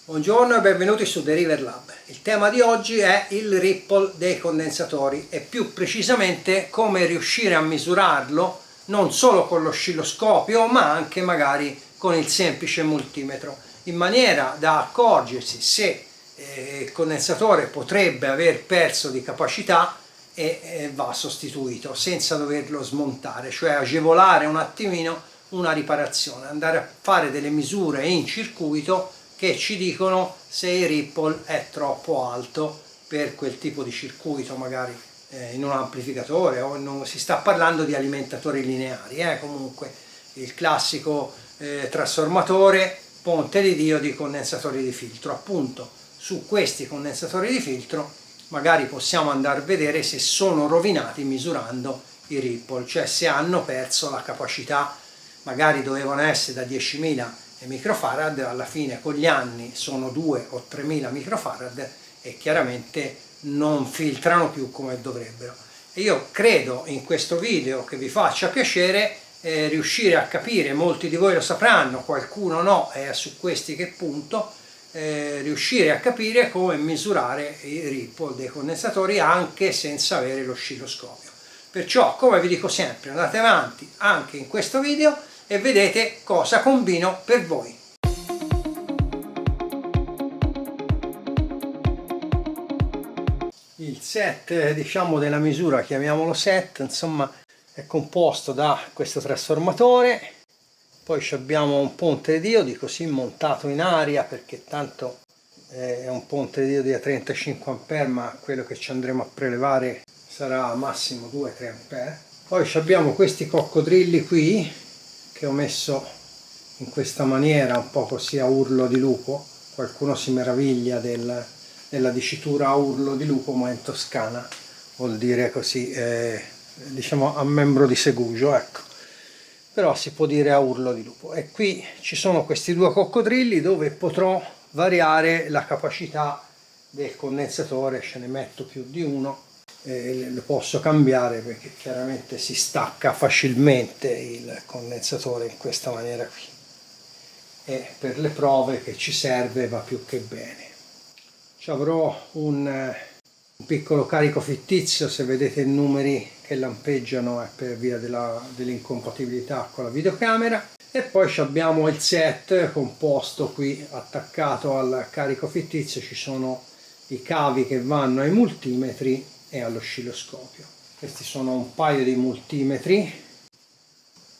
Buongiorno e benvenuti su Deriver Lab. Il tema di oggi è il ripple dei condensatori e più precisamente come riuscire a misurarlo non solo con l'oscilloscopio ma anche magari con il semplice multimetro, in maniera da accorgersi se il condensatore potrebbe aver perso di capacità e va sostituito senza doverlo smontare, cioè agevolare un attimino una riparazione, andare a fare delle misure in circuito che ci dicono se il ripple è troppo alto per quel tipo di circuito, magari in un amplificatore o non si sta parlando di alimentatori lineari, comunque il classico trasformatore, ponte di diodi, condensatori di filtro. Appunto su questi condensatori di filtro magari possiamo andare a vedere se sono rovinati misurando i ripple, cioè se hanno perso la capacità. Magari dovevano essere da 10.000 microfarad, alla fine con gli anni sono 2 o 3.000 microfarad e chiaramente non filtrano più come dovrebbero. E io credo in questo video che vi faccia piacere riuscire a capire, molti di voi lo sapranno, qualcuno no, è su questi che punto, riuscire a capire come misurare i ripple dei condensatori anche senza avere l'oscilloscopio. Perciò, come vi dico sempre, andate avanti anche in questo video e vedete cosa combino per voi. Il set, diciamo, della misura, chiamiamolo set, insomma, è composto da questo trasformatore, poi abbiamo un ponte di diodi così montato in aria perché tanto è un ponte di diodi da 35 A, ma quello che ci andremo a prelevare sarà massimo 2-3 A. Poi abbiamo questi coccodrilli qui che ho messo in questa maniera, un po' così a urlo di lupo. Qualcuno si meraviglia della dicitura a urlo di lupo, ma in Toscana vuol dire così, diciamo a membro di segugio, ecco. Però si può dire a urlo di lupo. E qui ci sono questi due coccodrilli dove potrò variare la capacità del condensatore, ce ne metto più di uno. Lo posso cambiare perché chiaramente si stacca facilmente il condensatore in questa maniera qui, e per le prove che ci serve va più che bene. Ci avrò un piccolo carico fittizio, se vedete i numeri che lampeggiano è per via dell'incompatibilità con la videocamera. E poi abbiamo il set composto qui attaccato al carico fittizio, ci sono i cavi che vanno ai multimetri e all'oscilloscopio. Questi sono un paio di multimetri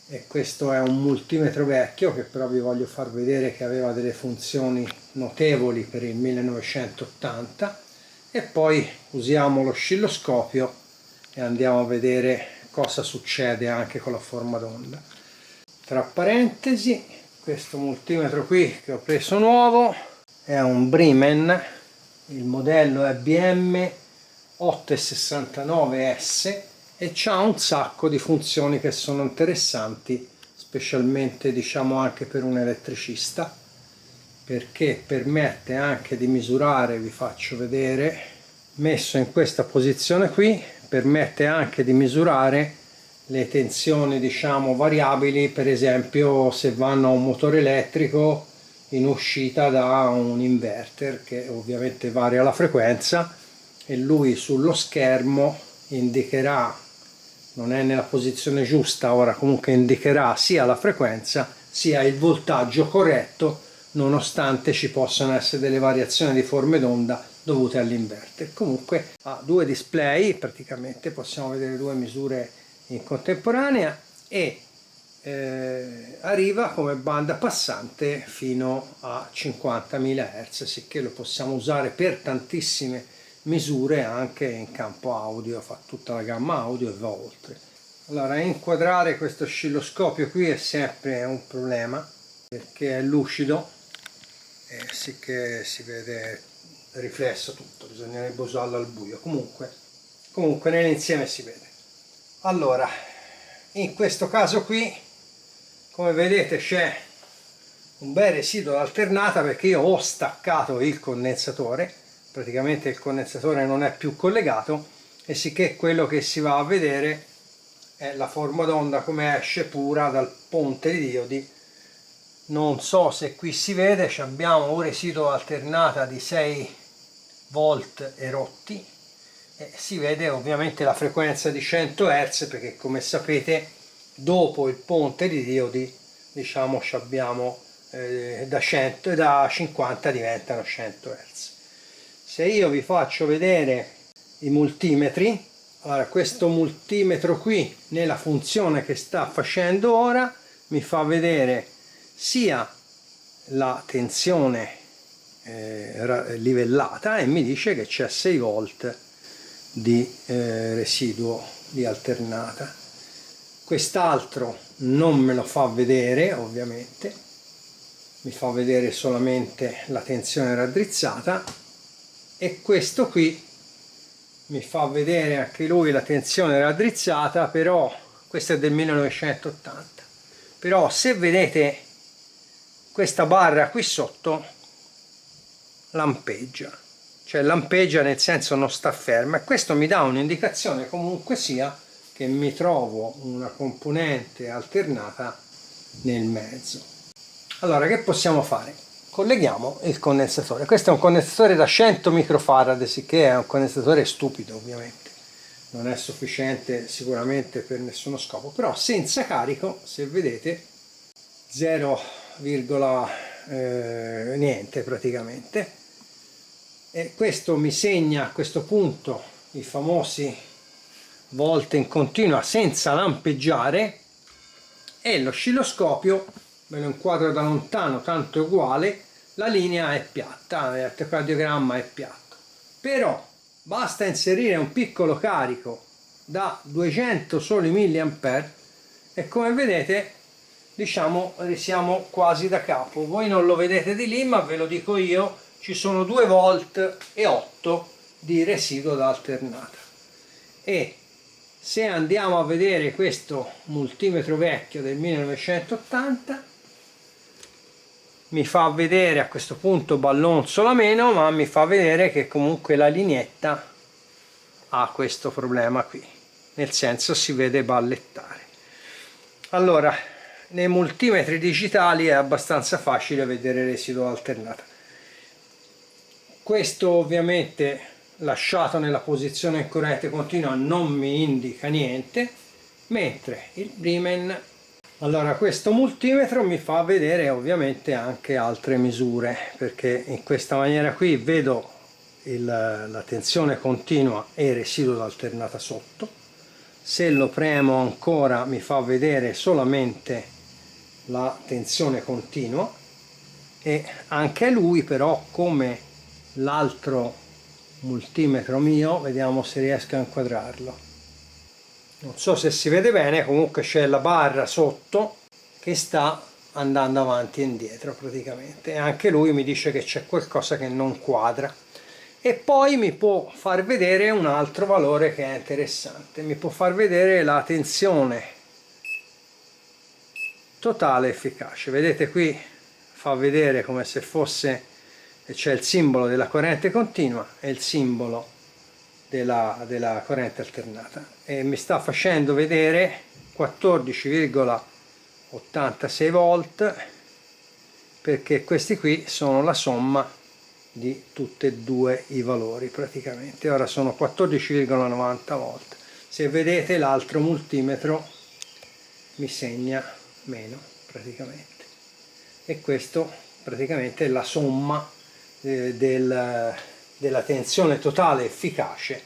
e questo è un multimetro vecchio che però vi voglio far vedere che aveva delle funzioni notevoli per il 1980. E poi usiamo l'oscilloscopio e andiamo a vedere cosa succede anche con la forma d'onda. Tra parentesi, questo multimetro qui che ho preso nuovo è un Bremen, il modello è BM 869S e c'ha un sacco di funzioni che sono interessanti, specialmente diciamo anche per un elettricista, perché permette anche di misurare, vi faccio vedere, messo in questa posizione qui, permette anche di misurare le tensioni diciamo variabili, per esempio se vanno a un motore elettrico in uscita da un inverter che ovviamente varia la frequenza, e lui sullo schermo indicherà, non è nella posizione giusta ora, comunque indicherà sia la frequenza sia il voltaggio corretto, nonostante ci possano essere delle variazioni di forme d'onda dovute all'inverter. Comunque ha due display, praticamente possiamo vedere due misure in contemporanea, e arriva come banda passante fino a 50.000 Hz, sicché lo possiamo usare per tantissime misure anche in campo audio, fa tutta la gamma audio e va oltre. Allora, inquadrare questo oscilloscopio qui è sempre un problema perché è lucido e sicché si vede riflesso tutto, bisognerebbe usarlo al buio. Comunque nell'insieme si vede. Allora, in questo caso qui, come vedete, c'è un bel residuo d'alternata perché io ho staccato il condensatore, praticamente il condensatore non è più collegato, e sicché quello che si va a vedere è la forma d'onda come esce pura dal ponte di diodi non so se qui si vede, abbiamo un residuo alternata di 6 volt e rotti, e si vede ovviamente la frequenza di 100 Hz, perché come sapete dopo il ponte di diodi, diciamo, abbiamo da 100 e da 50 diventano 100 Hz. Se io vi faccio vedere i multimetri, allora questo multimetro qui nella funzione che sta facendo ora mi fa vedere sia la tensione livellata e mi dice che c'è 6 volt di residuo di alternata. Quest'altro non me lo fa vedere, ovviamente, mi fa vedere solamente la tensione raddrizzata, e questo qui mi fa vedere anche lui la tensione raddrizzata, però questo è del 1980. Però se vedete questa barra qui sotto lampeggia, cioè lampeggia nel senso non sta ferma, e questo mi dà un'indicazione comunque sia che mi trovo una componente alternata nel mezzo. Allora che possiamo fare? Colleghiamo il condensatore. Questo è un condensatore da 100 microfarad, sicché è un condensatore stupido, ovviamente non è sufficiente sicuramente per nessuno scopo, però senza carico, se vedete, 0, niente praticamente. E questo mi segna a questo punto i famosi volt in continua senza lampeggiare, e l'oscilloscopio ve lo inquadro da lontano, tanto è uguale, la linea è piatta, l'elettrocardiogramma è piatto, però basta inserire un piccolo carico da 200 soli milliampere e come vedete, diciamo, siamo quasi da capo. Voi non lo vedete di lì, ma ve lo dico io, ci sono 2 volt e 8 di residuo da alternata. E se andiamo a vedere questo multimetro vecchio del 1980, mi fa vedere a questo punto ballonzola meno, ma mi fa vedere che comunque la lineetta ha questo problema qui, nel senso si vede ballettare. Allora, nei multimetri digitali è abbastanza facile vedere il residuo alternata. Questo ovviamente lasciato nella posizione in corrente continua non mi indica niente, mentre il Bremen, allora questo multimetro mi fa vedere ovviamente anche altre misure, perché in questa maniera qui vedo la tensione continua e il residuo d'alternata sotto. Se lo premo ancora mi fa vedere solamente la tensione continua, e anche lui però, come l'altro multimetro mio, vediamo se riesco a inquadrarlo, non so se si vede bene, comunque c'è la barra sotto che sta andando avanti e indietro praticamente, e anche lui mi dice che c'è qualcosa che non quadra. E poi mi può far vedere un altro valore che è interessante, mi può far vedere la tensione totale efficace. Vedete qui fa vedere come se fosse, c'è il simbolo della corrente continua e il simbolo della corrente alternata, e mi sta facendo vedere 14,86 volt, perché questi qui sono la somma di tutti e due i valori praticamente. Ora sono 14,90 volt. Se vedete l'altro multimetro mi segna meno praticamente, e questo praticamente è la somma della tensione totale efficace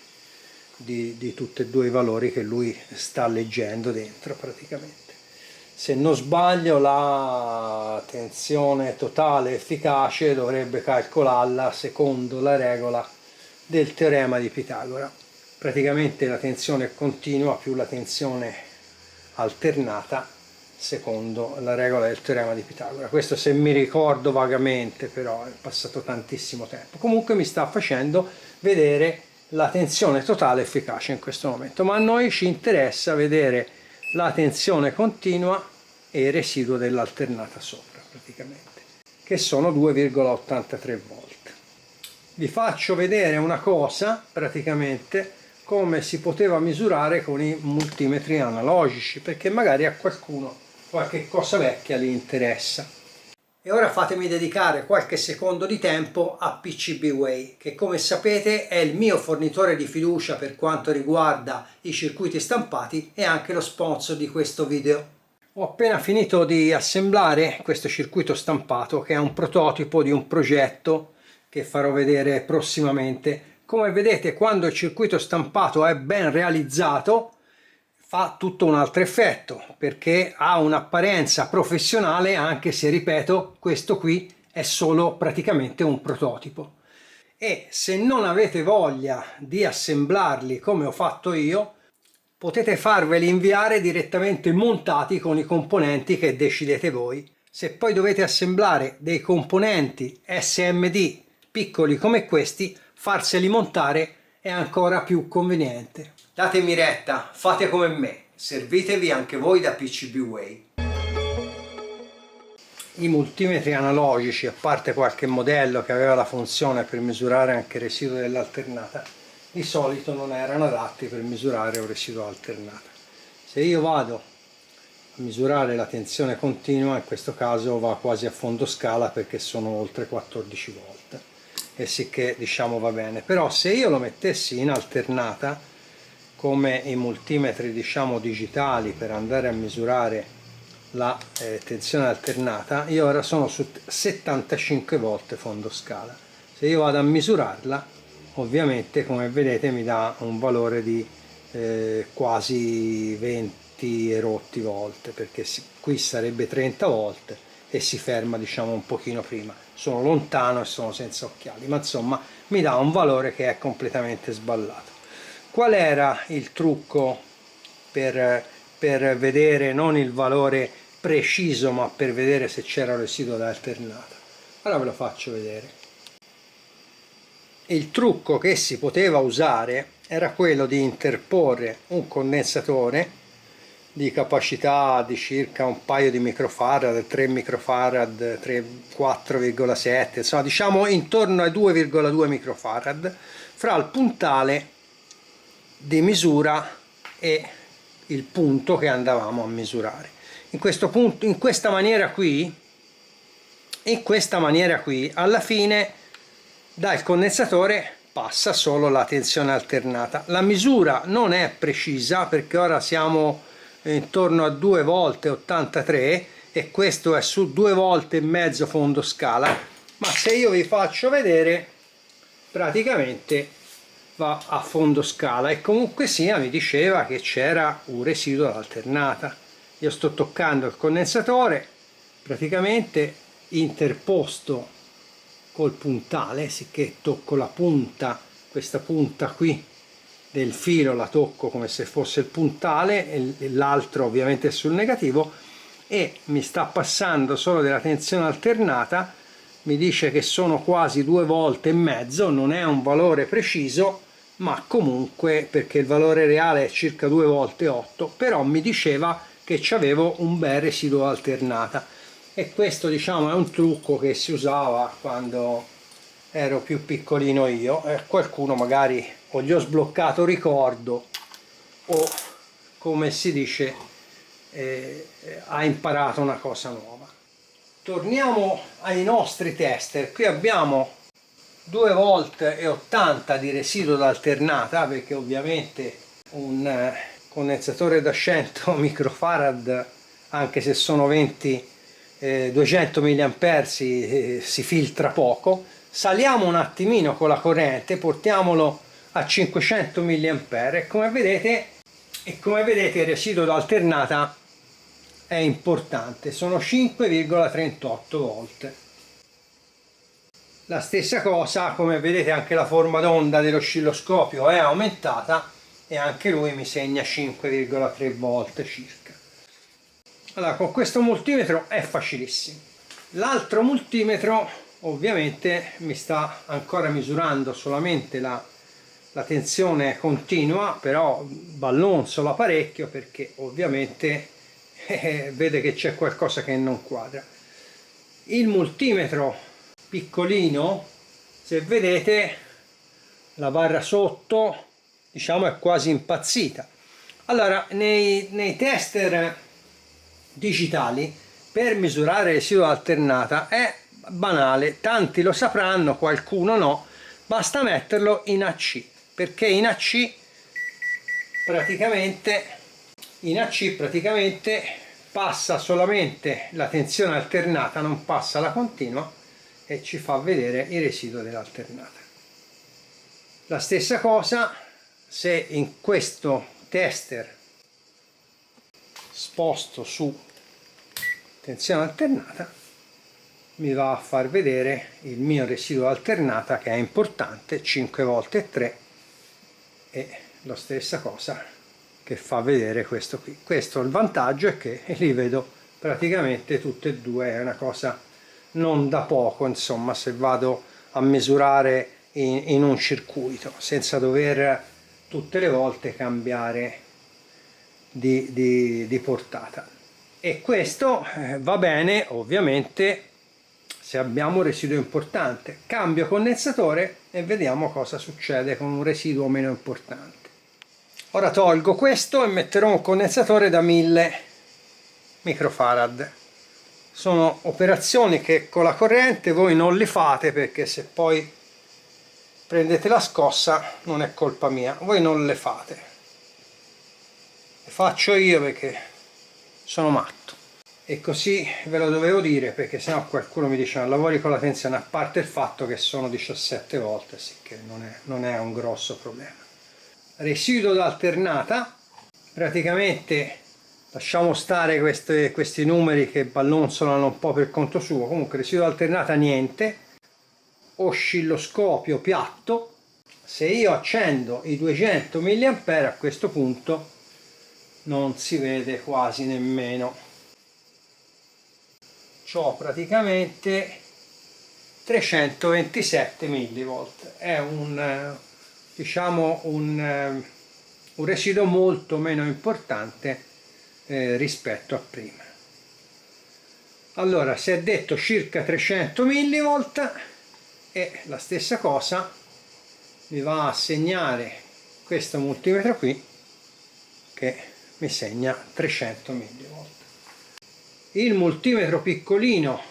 di tutti e due i valori che lui sta leggendo dentro praticamente. Se non sbaglio la tensione totale efficace dovrebbe calcolarla secondo la regola del teorema di Pitagora. Praticamente la tensione continua più la tensione alternata secondo la regola del teorema di Pitagora. Questo se mi ricordo vagamente, però è passato tantissimo tempo. Comunque mi sta facendo vedere la tensione totale efficace in questo momento, ma a noi ci interessa vedere la tensione continua e il residuo dell'alternata sopra praticamente, che sono 2,83 volt. Vi faccio vedere una cosa praticamente come si poteva misurare con i multimetri analogici, perché magari a qualcuno qualche cosa vecchia gli interessa. E ora fatemi dedicare qualche secondo di tempo a PCBWay, che come sapete è il mio fornitore di fiducia per quanto riguarda i circuiti stampati e anche lo sponsor di questo video. Ho appena finito di assemblare questo circuito stampato, che è un prototipo di un progetto che farò vedere prossimamente. Come vedete, quando il circuito stampato è ben realizzato fa tutto un altro effetto, perché ha un'apparenza professionale, anche se, ripeto, questo qui è solo praticamente un prototipo. E se non avete voglia di assemblarli come ho fatto io, potete farveli inviare direttamente montati con i componenti che decidete voi. Se poi dovete assemblare dei componenti SMD piccoli come questi, farseli montare è ancora più conveniente. Datemi retta, fate come me, servitevi anche voi da PCBWay. I multimetri analogici, a parte qualche modello che aveva la funzione per misurare anche il residuo dell'alternata, di solito non erano adatti per misurare un residuo alternata. Se io vado a misurare la tensione continua, in questo caso va quasi a fondo scala perché sono oltre 14 volt, e sicché diciamo va bene. Però se io lo mettessi in alternata, come i multimetri diciamo digitali per andare a misurare la tensione alternata, io ora sono su 75 volt fondo scala. Se io vado a misurarla, ovviamente come vedete mi dà un valore di quasi 20 e rotti volt, perché qui sarebbe 30 volt e si ferma diciamo un pochino prima. Sono lontano e sono senza occhiali, ma insomma mi dà un valore che è completamente sballato. Qual era il trucco per vedere non il valore preciso, ma per vedere se c'era un residuo da alternata? Ora ve lo faccio vedere. Il trucco che si poteva usare era quello di interporre un condensatore di capacità di circa un paio di microfarad, 3 microfarad, 4,7, insomma diciamo intorno ai 2,2 microfarad, fra il puntale di misura e il punto che andavamo a misurare. In questa maniera qui, alla fine dal condensatore passa solo la tensione alternata. La misura non è precisa perché ora siamo intorno a 2 volte 83 e questo è su 2 volte e mezzo fondo scala, ma se io vi faccio vedere praticamente va a fondo scala, e comunque sia mi diceva che c'era un residuo d'alternata. Io sto toccando il condensatore praticamente interposto col puntale, sicché tocco la punta, questa punta qui del filo la tocco come se fosse il puntale e l'altro ovviamente è sul negativo, e mi sta passando solo della tensione alternata. Mi dice che sono quasi 2 volte e mezzo, non è un valore preciso, ma comunque, perché il valore reale è circa 2 volte 8, però mi diceva che c'avevo un bel residuo alternata. E questo diciamo è un trucco che si usava quando ero più piccolino io, e qualcuno magari o gli ho sbloccato ricordo o, come si dice, ha imparato una cosa nuova. Torniamo ai nostri tester. Qui abbiamo 2 volt e 80 di residuo d'alternata, perché ovviamente un condensatore da 100 microfarad, anche se sono 200 mA, si filtra poco. Saliamo un attimino con la corrente, portiamolo a 500 mA e come vedete il residuo d'alternata è importante, sono 5,38 volt. La stessa cosa, come vedete, anche la forma d'onda dell'oscilloscopio è aumentata e anche lui mi segna 5,3 volt circa. Allora, con questo multimetro è facilissimo. L'altro multimetro ovviamente mi sta ancora misurando solamente la tensione continua, però ballonzola parecchio perché ovviamente vede che c'è qualcosa che non quadra. Il multimetro piccolino, se vedete, la barra sotto diciamo è quasi impazzita. Allora nei tester digitali per misurare residuo alternata è banale, tanti lo sapranno, qualcuno no, basta metterlo in AC, perché in AC praticamente passa solamente la tensione alternata, non passa la continua, e ci fa vedere il residuo dell'alternata. La stessa cosa se in questo tester sposto su tensione alternata mi va a far vedere il mio residuo alternata, che è importante, 5 volte 3, e la stessa cosa che fa vedere questo qui. Questo, il vantaggio è che li vedo praticamente tutte e due, è una cosa non da poco, insomma, se vado a misurare in un circuito senza dover tutte le volte cambiare di portata. E questo va bene ovviamente se abbiamo un residuo importante. Cambio condensatore e vediamo cosa succede con un residuo meno importante. Ora tolgo questo e metterò un condensatore da 1000 microfarad. Sono operazioni che con la corrente voi non li fate, perché se poi prendete la scossa non è colpa mia, voi non le fate, le faccio io perché sono matto. E così ve lo dovevo dire, perché sennò qualcuno mi dice lavori con la tensione, a parte il fatto che sono 17 volte, sì, che non è un grosso problema. Residuo d'alternata, praticamente lasciamo stare questi numeri che ballonzolano un po' per conto suo. Comunque residuo d'alternata niente, oscilloscopio piatto. Se io accendo i 200 mA a questo punto non si vede quasi nemmeno. C'ho praticamente 327 mV, è diciamo un residuo molto meno importante rispetto a prima. Allora, si è detto circa 300 mV, e la stessa cosa mi va a segnare questo multimetro qui, che mi segna 300 mV. Il multimetro piccolino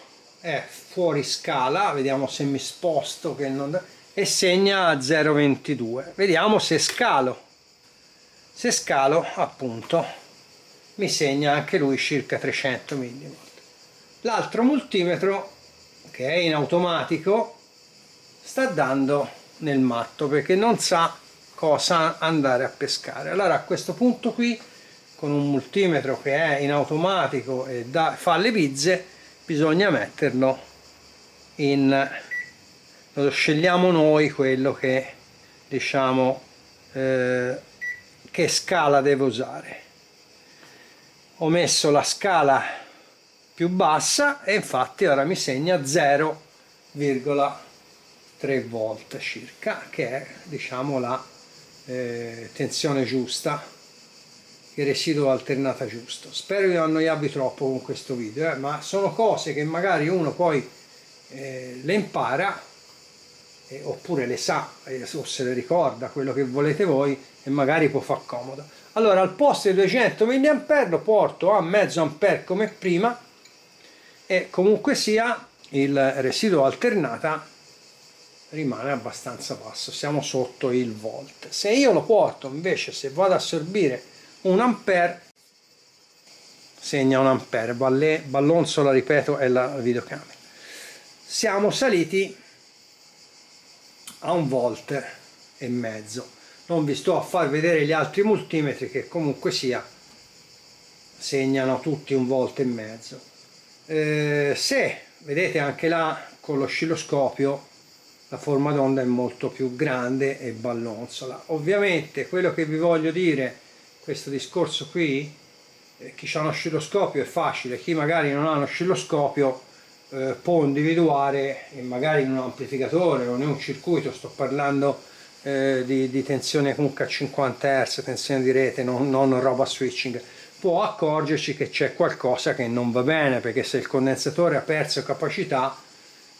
è fuori scala, vediamo se mi sposto che non, e segna 0,22. Vediamo se scalo. Se scalo, appunto, mi segna anche lui circa 300 mV. L'altro multimetro, che è in automatico, sta dando nel matto perché non sa cosa andare a pescare. Allora a questo punto qui, con un multimetro che è in automatico e fa le bizze, bisogna metterlo lo scegliamo noi quello che diciamo che scala devo usare. Ho messo la scala più bassa e infatti ora mi segna 0,3 volt circa, che è diciamo la tensione giusta, il residuo alternata giusto. Spero di non annoiarvi troppo con questo video, ma sono cose che magari uno poi le impara, oppure le sa, o se le ricorda, quello che volete voi, e magari può far comodo. Allora al posto di 200 mA lo porto a mezzo ampere come prima, e comunque sia il residuo alternata rimane abbastanza basso, siamo sotto il volt. Se io lo porto invece, se vado ad assorbire 1 ampere, segna 1 ampere, ballonzola, ripeto, è la videocamera. Siamo saliti a 1,5 volt. Non vi sto a far vedere gli altri multimetri che comunque sia segnano tutti 1,5 volt. Se vedete anche là con l'oscilloscopio la forma d'onda è molto più grande e ballonzola. Ovviamente quello che vi voglio dire, questo discorso qui, chi ha un oscilloscopio è facile, chi magari non ha un oscilloscopio può individuare, magari in un amplificatore o in un circuito, sto parlando di tensione comunque a 50 Hz, tensione di rete, non roba switching, può accorgerci che c'è qualcosa che non va bene, perché se il condensatore ha perso capacità,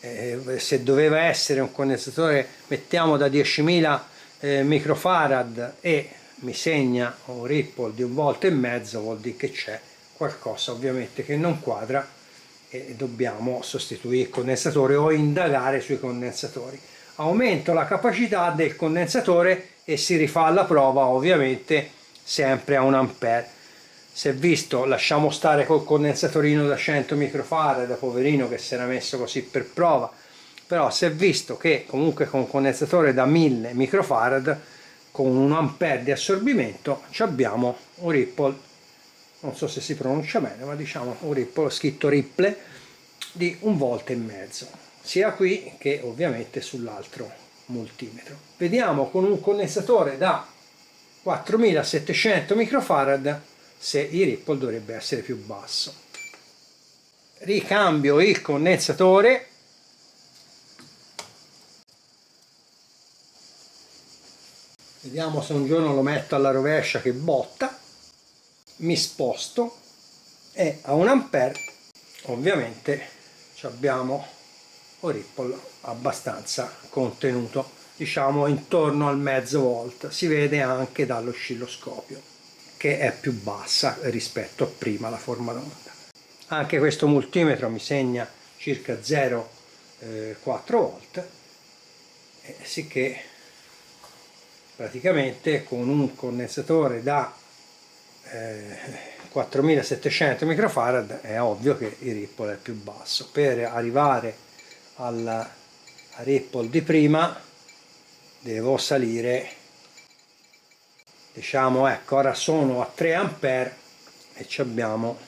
se doveva essere un condensatore mettiamo da 10.000 microfarad e mi segna un ripple di 1,5 volt, vuol dire che c'è qualcosa ovviamente che non quadra e dobbiamo sostituire il condensatore o indagare sui condensatori. Aumento la capacità del condensatore e si rifà la prova ovviamente sempre a 1 ampere. Se visto, lasciamo stare col condensatorino da 100 microfarad, poverino che si era messo così per prova, però se visto che comunque con un condensatore da 1000 microfarad con 1 ampere di assorbimento abbiamo un Ripple, non so se si pronuncia bene, ma diciamo un Ripple, scritto Ripple, di 1,5 volt, sia qui che ovviamente sull'altro multimetro. Vediamo con un condensatore da 4700 microfarad se il Ripple dovrebbe essere più basso. Ricambio il condensatore, vediamo se un giorno lo metto alla rovescia che botta, mi sposto e a 1 ampere ovviamente abbiamo un Ripple abbastanza contenuto, diciamo intorno al mezzo volt, si vede anche dall'oscilloscopio che è più bassa rispetto a prima la forma d'onda. Anche questo multimetro mi segna circa 0,4 volt, sicché praticamente con un condensatore da 4700 microfarad è ovvio che il Ripple è più basso. Per arrivare al Ripple di prima devo salire, diciamo, ecco, ora sono a 3 ampere e abbiamo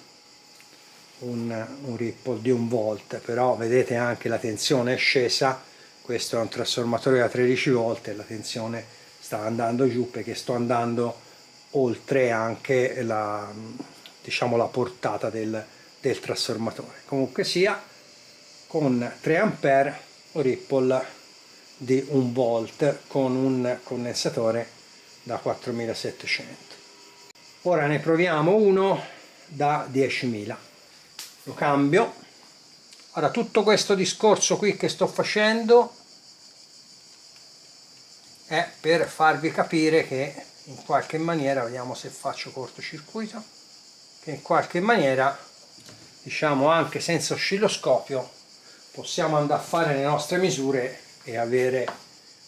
un Ripple di 1 volt, però vedete anche la tensione è scesa. Questo è un trasformatore da 13 volt e la tensione sta andando giù perché sto andando oltre anche la, diciamo, la portata del trasformatore. Comunque sia, con 3 ampere un Ripple di 1 volt con un condensatore da 4700. Ora ne proviamo uno da 10.000, lo cambio. Ora tutto questo discorso qui che sto facendo è per farvi capire che in qualche maniera, vediamo se faccio cortocircuito, che in qualche maniera, diciamo, anche senza oscilloscopio possiamo andare a fare le nostre misure e avere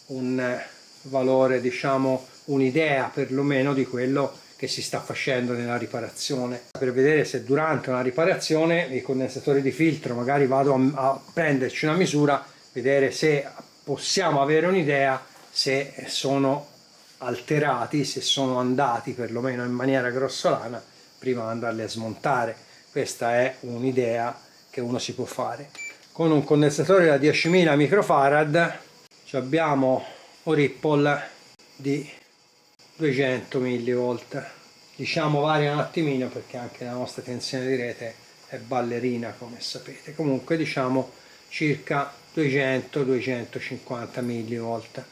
un valore, diciamo, un'idea perlomeno di quello che si sta facendo nella riparazione, per vedere se durante una riparazione i condensatori di filtro, magari vado a prenderci una misura, vedere se possiamo avere un'idea se sono alterati, se sono andati perlomeno in maniera grossolana prima di andarli a smontare. Questa è un'idea che uno si può fare. Con un condensatore da 10.000 microfarad abbiamo un Ripple di 200 millivolt. Diciamo varia un attimino perché anche la nostra tensione di rete è ballerina, come sapete. Comunque diciamo circa 200-250 millivolt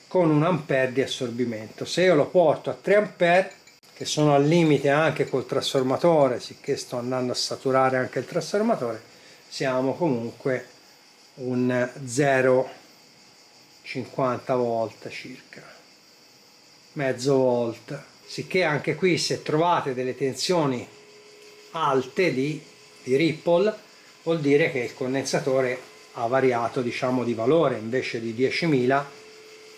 con 1 ampere di assorbimento. Se io lo porto a 3 ampere, che sono al limite anche col trasformatore, sicché sto andando a saturare anche il trasformatore, siamo comunque un 0,50 volt circa, mezzo volt, sicché anche qui se trovate delle tensioni alte di Ripple vuol dire che il condensatore ha variato, diciamo, di valore, invece di 10.000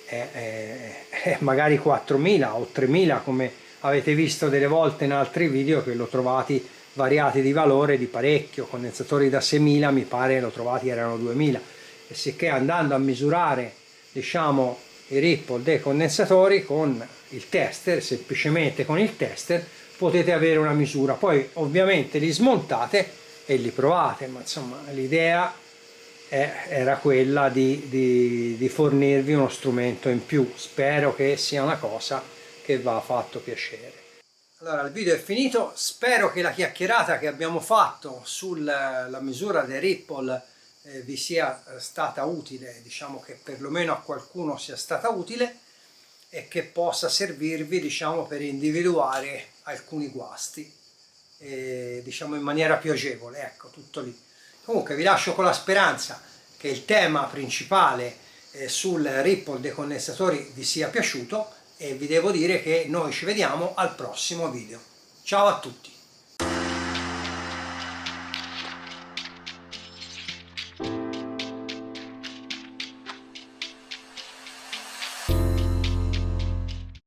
è magari 4.000 o 3.000, come avete visto delle volte in altri video che l'ho trovati variati di valore di parecchio. Condensatori da 6.000 mi pare l'ho trovati erano 2.000, e sicché andando a misurare, diciamo, i Ripple dei condensatori con il tester, semplicemente con il tester potete avere una misura. Poi ovviamente li smontate e li provate, ma insomma l'idea era quella di fornirvi uno strumento in più. Spero che sia una cosa che vi ha fatto piacere. Allora, il video è finito, spero che la chiacchierata che abbiamo fatto sulla misura dei Ripple vi sia stata utile, diciamo che perlomeno a qualcuno sia stata utile e che possa servirvi, diciamo, per individuare alcuni guasti, diciamo in maniera più agevole. Ecco, tutto lì. Comunque vi lascio con la speranza che il tema principale sul Ripple dei condensatori vi sia piaciuto e vi devo dire che noi ci vediamo al prossimo video. Ciao a tutti!